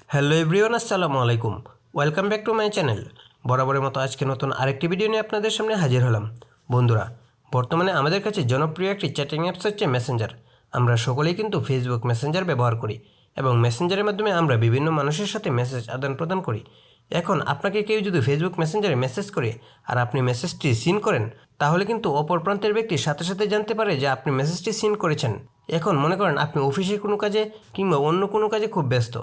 Hello everyone, আসসালামু আলাইকুম। Welcome back to my channel. বরাবরের মতো আজকে নতুন আরেকটি ভিডিও নিয়ে আপনাদের সামনে হাজির হলাম। বন্ধুরা, বর্তমানে আমাদের কাছে জনপ্রিয় একটি চ্যাটিং অ্যাপস হচ্ছে মেসেঞ্জার। আমরা সকলেই কিন্তু ফেসবুক মেসেঞ্জার ব্যবহার করি এবং মেসেঞ্জারের মাধ্যমে আমরা বিভিন্ন মানুষের সাথে মেসেজ আদান প্রদান করি। এখন আপনাকে কেউ যদি ফেসবুক মেসেঞ্জারে মেসেজ করে আর আপনি মেসেজটি সিন করেন, তাহলে কিন্তু অপর প্রান্তের ব্যক্তি সাথে সাথে জানতে পারে যে আপনি মেসেজটি সিন করেছেন। এখন মনে করেন আপনি অফিসের কোনো কাজে কিংবা অন্য কোনো কাজে খুব ব্যস্ত।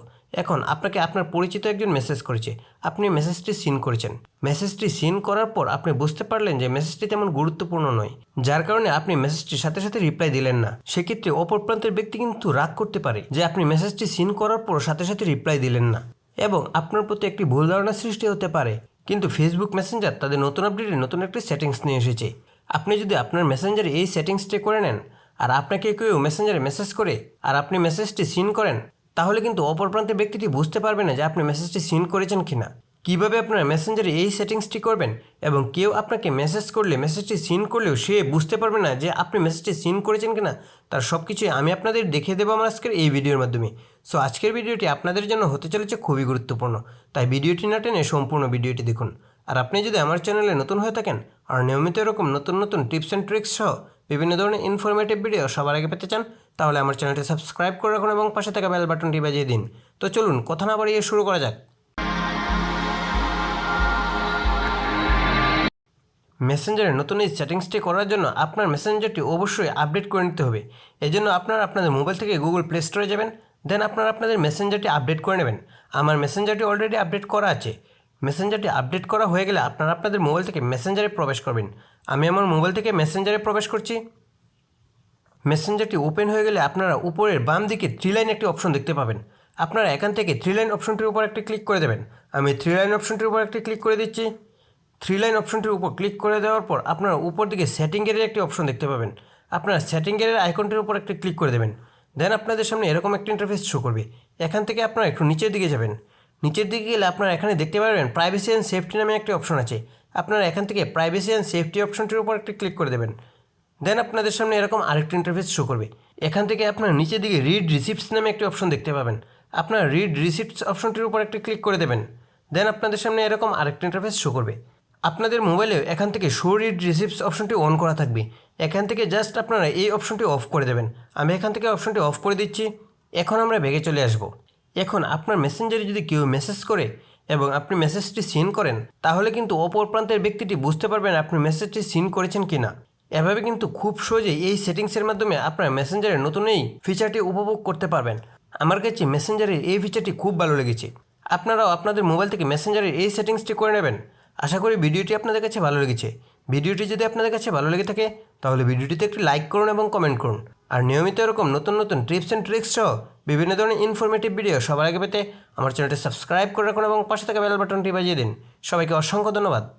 এখন আপনাকে আপনার পরিচিত একজন মেসেজ করেছে, আপনি মেসেজটি সিন করেছেন। মেসেজটি সিন করার পর আপনি বুঝতে পারলেন যে মেসেজটি তেমন গুরুত্বপূর্ণ নয়, যার কারণে আপনি মেসেজটির সাথে সাথে রিপ্লাই দিলেন না। সেক্ষেত্রে অপর প্রান্তের ব্যক্তি কিন্তু রাগ করতে পারে যে আপনি মেসেজটি সিন করার পর সাথে সাথে রিপ্লাই দিলেন না, এবং আপনার প্রতি একটি ভুল ধারণা সৃষ্টি হতে পারে। কিন্তু ফেসবুক মেসেঞ্জার তাদের নতুন আপডেটে নতুন একটি সেটিংস নিয়ে এসেছে। আপনি যদি আপনার মেসেঞ্জারে এই সেটিংসটি করে নেন আর আপনাকে কেউ মেসেঞ্জারে মেসেজ করে আর আপনি মেসেজটি সিন করেন, তাহলে কিন্তু অপর প্রান্তের ব্যক্তিটি বুঝতে পারবে না যে আপনি মেসেজটি সিন করেছেন কিনা। কীভাবে আপনারা মেসেঞ্জারে এই সেটিংসটি করবেন এবং কেউ আপনাকে মেসেজ করলে মেসেজটি সিন করলেও সে বুঝতে পারবে না যে আপনি মেসেজটি সিন করেছেন কিনা, তার সব কিছুই আমি আপনাদের দেখিয়ে দেবো আমার আজকের এই ভিডিওর মাধ্যমে। সো আজকের ভিডিওটি আপনাদের জন্য হতে চলেছে খুবই গুরুত্বপূর্ণ, তাই ভিডিওটি না টেনে সম্পূর্ণ ভিডিওটি দেখুন। আর আপনি যদি আমার চ্যানেলে নতুন হয়ে থাকেন আর নিয়মিত এরকম নতুন নতুন টিপস অ্যান্ড ট্রিক্স সহ বিভিন্ন ধরনের ইনফরমেটিভ ভিডিও সবার আগে পেতে চান, তাহলে আমার চ্যানেলটি সাবস্ক্রাইব করে রাখুন এবং পাশে থাকা বেল বাটনটি বাজিয়ে দিন। তো চলুন কথা না বাড়িয়ে শুরু করা যাক। মেসেঞ্জারে নতুন এই সেটিংসটি করার জন্য আপনার মেসেঞ্জারটি অবশ্যই আপডেট করে নিতে হবে। এই জন্য আপনারা আপনাদের মোবাইল থেকে গুগল প্লে স্টোরে যাবেন, দেন আপনারা আপনাদের মেসেঞ্জারটি আপডেট করে নেবেন। আমার মেসেঞ্জারটি অলরেডি আপডেট করা আছে। মেসেঞ্জারটি আপডেট করা হয়ে গেলে আপনারা আপনাদের মোবাইল থেকে মেসেঞ্জারে প্রবেশ করবেন। আমি আমার মোবাইল থেকে মেসেঞ্জারে প্রবেশ করছি। মেসেঞ্জারটি ওপেন হয়ে গেলে আপনারা উপরের বাম দিকে 3 লাইন একটি অপশন দেখতে পাবেন। আপনারা এখান থেকে 3 লাইন অপশনটির উপর একটি ক্লিক করে দেবেন। আমি 3 লাইন অপশনটির উপর একটি ক্লিক করে দিচ্ছি। 3 লাইন অপশনটির উপর ক্লিক করে দেওয়ার পর আপনারা উপর দিকে সেটিংয়ের একটি অপশন দেখতে পাবেন। আপনারা সেটিংয়ের আইকনটির উপর একটি ক্লিক করে দেবেন। দেন আপনাদের সামনে এরকম একটা ইন্টারফেস শো করবে। এখান থেকে আপনারা একটু নিচের দিকে যাবেন। নিচের দিকে গেলে আপনারা এখানে দেখতে পারবেন প্রাইভেসি অ্যান্ড সেফটি নামে একটি অপশন আছে। আপনারা এখান থেকে প্রাইভেসি অ্যান্ড সেফটি অপশনটির উপর একটি ক্লিক করে দেবেন। দেন আপনাদের সামনে এরকম আরেকটি ইন্টারফেস শো করবে। এখান থেকে আপনারা নিচের দিকে রিড রিসিপ্টস নামে একটি অপশন দেখতে পাবেন। আপনারা রিড রিসিপ্টস অপশনটির উপর একটি ক্লিক করে দেবেন। দেন আপনাদের সামনে এরকম আরেকটি ইন্টারফেস শো করবে। আপনাদের মোবাইলে এখান থেকে শো রিড রিসিপ্টস অপশনটি অন করা থাকবে। এখান থেকে জাস্ট আপনারা এই অপশনটি অফ করে দেবেন। আমি এখান থেকে অপশনটি অফ করে দিচ্ছি। এখন আমরা ব্যাগে চলে আসব। এখন আপনার মেসেঞ্জারে যদি কেউ মেসেজ করে এবং আপনি মেসেজটি সিন করেন, তাহলে কিন্তু অপর প্রান্তের ব্যক্তিটি বুঝতে পারবেন আপনি মেসেজটি সিন করেছেন কিনা। এভাবে কিন্তু খুব সহজেই এই সেটিংসের মাধ্যমে আপনার মেসেঞ্জারের নতুন এই ফিচারটি উপভোগ করতে পারবেন। আমার কাছে মেসেঞ্জারের এই ফিচারটি খুব ভালো লেগেছে। আপনারাও আপনাদের মোবাইল থেকে মেসেঞ্জারের এই সেটিংসটি করে নেবেন। আশা করি ভিডিওটি আপনাদের কাছে ভালো লেগেছে। ভিডিওটি যদি আপনাদের কাছে ভালো লেগে থাকে, তাহলে ভিডিওটিতে একটি লাইক করুন এবং কমেন্ট করুন। আর নিয়মিত এরকম নতুন নতুন টিপস অ্যান্ড ট্রিক্স সহ বিভিন্ন ধরনের ইনফরমেটিভ ভিডিও সবার আগে পেতে আমার চ্যানেলটি সাবস্ক্রাইব করে রাখুন এবং পাশে থাকা বেল বাটনটি বাজিয়ে দিন। সবাইকে অসংখ্য ধন্যবাদ।